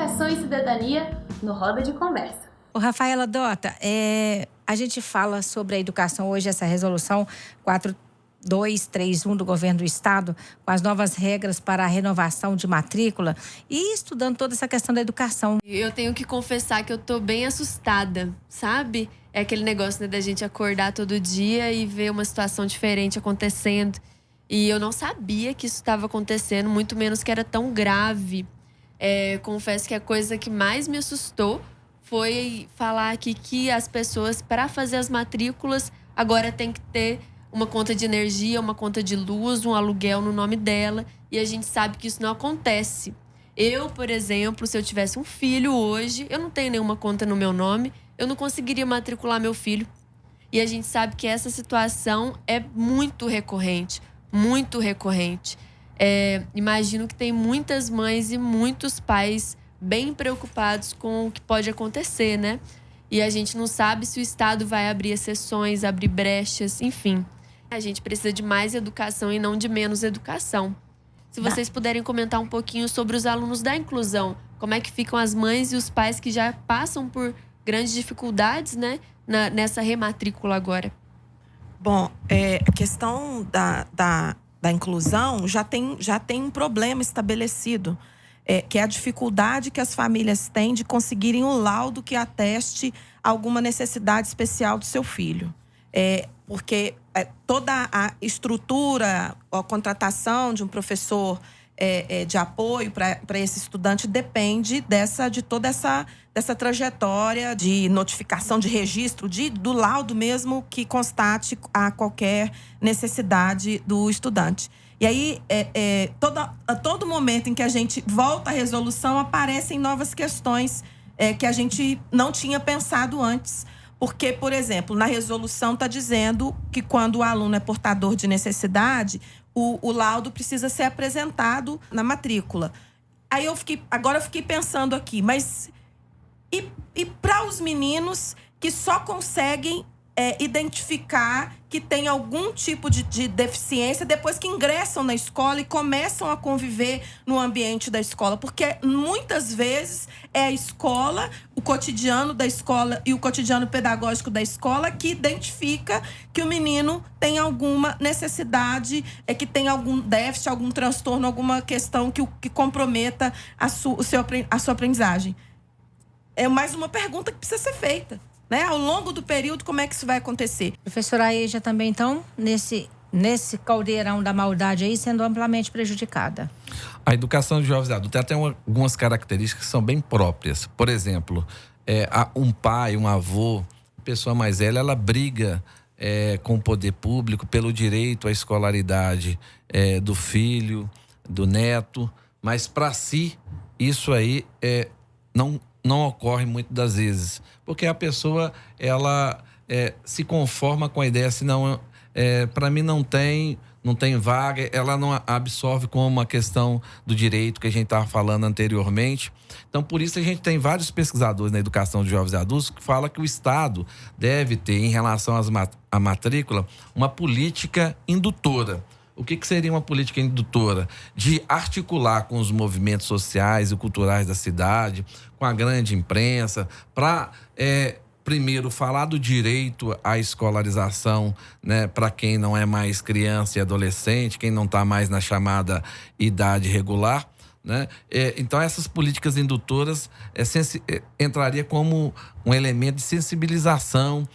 Educação e Cidadania no Roda de Conversa. Ô, Rafaela Dota, a gente fala sobre a educação hoje, essa resolução 4231 do governo do estado, com as novas regras para a renovação de matrícula e estudando toda essa questão da educação. Eu tenho que confessar que eu tô bem assustada, sabe? É aquele negócio, né, da gente acordar todo dia e ver uma situação diferente acontecendo. E eu não sabia que isso estava acontecendo, muito menos que era tão grave. Confesso que a coisa que mais me assustou foi falar aqui que as pessoas, para fazer as matrículas, agora tem que ter uma conta de energia, uma conta de luz, um aluguel no nome dela. E a gente sabe que isso não acontece. Eu, por exemplo, se eu tivesse um filho hoje, eu não tenho nenhuma conta no meu nome, eu não conseguiria matricular meu filho. E a gente sabe que essa situação é muito recorrente, muito recorrente. Imagino que tem muitas mães e muitos pais bem preocupados com o que pode acontecer, né? E a gente não sabe se o Estado vai abrir exceções, abrir brechas, enfim. A gente precisa de mais educação e não de menos educação. Se vocês puderem comentar um pouquinho sobre os alunos da inclusão, como é que ficam as mães e os pais que já passam por grandes dificuldades, né, nessa rematrícula agora? Bom, a questão da inclusão já tem um problema estabelecido, que é a dificuldade que as famílias têm de conseguirem um laudo que ateste alguma necessidade especial do seu filho. Porque toda a estrutura, a contratação de um professor de apoio para esse estudante depende de toda dessa trajetória de notificação, de registro, do laudo mesmo que constate a qualquer necessidade do estudante. E aí, a todo momento em que a gente volta à resolução, aparecem novas questões que a gente não tinha pensado antes. Porque, por exemplo, na resolução está dizendo que quando o aluno é portador de necessidade, o laudo precisa ser apresentado na matrícula. Aí agora eu fiquei pensando aqui, mas e para os meninos que só conseguem identificar que tem algum tipo de deficiência depois que ingressam na escola e começam a conviver no ambiente da escola? Porque muitas vezes é a escola, o cotidiano da escola e o cotidiano pedagógico da escola que identifica que o menino tem alguma necessidade, que tem algum déficit, algum transtorno, alguma questão que comprometa a sua aprendizagem. É mais uma pergunta que precisa ser feita. Né? Ao longo do período, como é que isso vai acontecer? Professora Aeja também, então, nesse caldeirão da maldade aí, sendo amplamente prejudicada. A educação de jovens adultos tem até algumas características que são bem próprias. Por exemplo, um pai, um avô, pessoa mais velha, ela briga com o poder público pelo direito à escolaridade do filho, do neto, mas para si, isso aí não ocorre muitas das vezes, porque a pessoa ela se conforma com a ideia assim, para mim não tem vaga, ela não absorve como uma questão do direito que a gente estava falando anteriormente. Então, por isso a gente tem vários pesquisadores na educação de jovens e adultos que falam que o Estado deve ter, em relação à matrícula, uma política indutora. O que seria uma política indutora? De articular com os movimentos sociais e culturais da cidade, com a grande imprensa, para, primeiro, falar do direito à escolarização, né, para quem não é mais criança e adolescente, quem não está mais na chamada idade regular. Né? Então, essas políticas indutoras entraria como um elemento de sensibilização,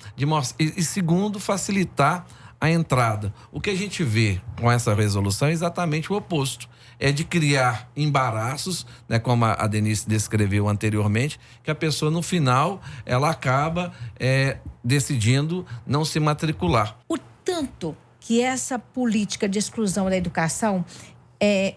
e segundo, facilitar a entrada. O que a gente vê com essa resolução é exatamente o oposto. É de criar embaraços, né, como a Denise descreveu anteriormente, que a pessoa, no final, ela acaba decidindo não se matricular. O tanto que essa política de exclusão da educação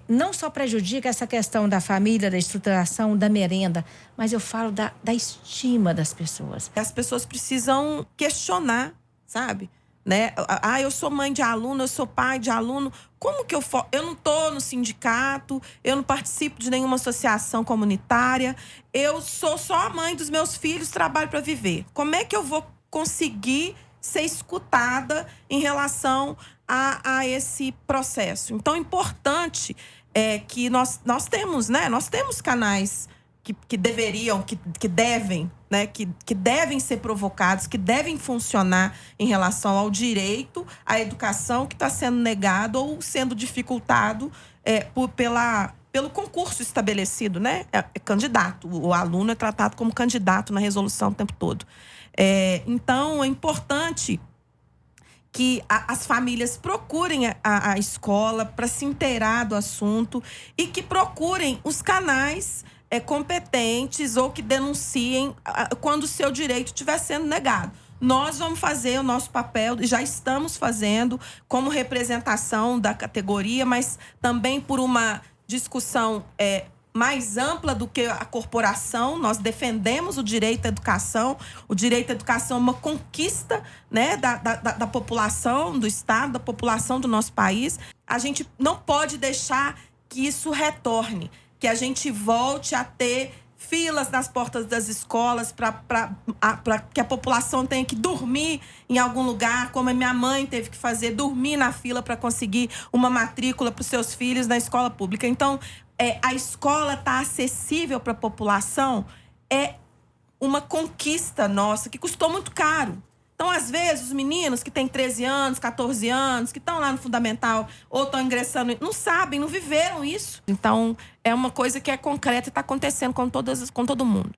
não só prejudica essa questão da família, da estruturação, da merenda, mas eu falo da estima das pessoas. As pessoas precisam questionar, sabe? Né? Eu sou mãe de aluno, eu sou pai de aluno. Como que eu não estou no sindicato, eu não participo de nenhuma associação comunitária, eu sou só a mãe dos meus filhos, trabalho para viver. Como é que eu vou conseguir ser escutada em relação a esse processo? Então, é importante que nós temos, né? Nós temos canais que deveriam, que devem, né, que devem ser provocados, que devem funcionar em relação ao direito à educação que está sendo negado ou sendo dificultado pelo concurso estabelecido, né? É candidato. O aluno é tratado como candidato na resolução o tempo todo. Então, é importante que as famílias procurem a escola para se inteirar do assunto e que procurem os canais competentes ou que denunciem quando o seu direito estiver sendo negado. Nós vamos fazer o nosso papel, já estamos fazendo como representação da categoria, mas também por uma discussão mais ampla do que a corporação. Nós defendemos o direito à educação. O direito à educação é uma conquista, né, da população do Estado, da população do nosso país. A gente não pode deixar que isso retorne, que a gente volte a ter filas nas portas das escolas para que a população tenha que dormir em algum lugar, como a minha mãe teve que fazer, dormir na fila para conseguir uma matrícula para os seus filhos na escola pública. Então, a escola está acessível para a população, é uma conquista nossa que custou muito caro. Então, às vezes, os meninos que têm 13 anos, 14 anos, que estão lá no fundamental ou estão ingressando, não sabem, não viveram isso. Então, é uma coisa que é concreta e está acontecendo com todo mundo.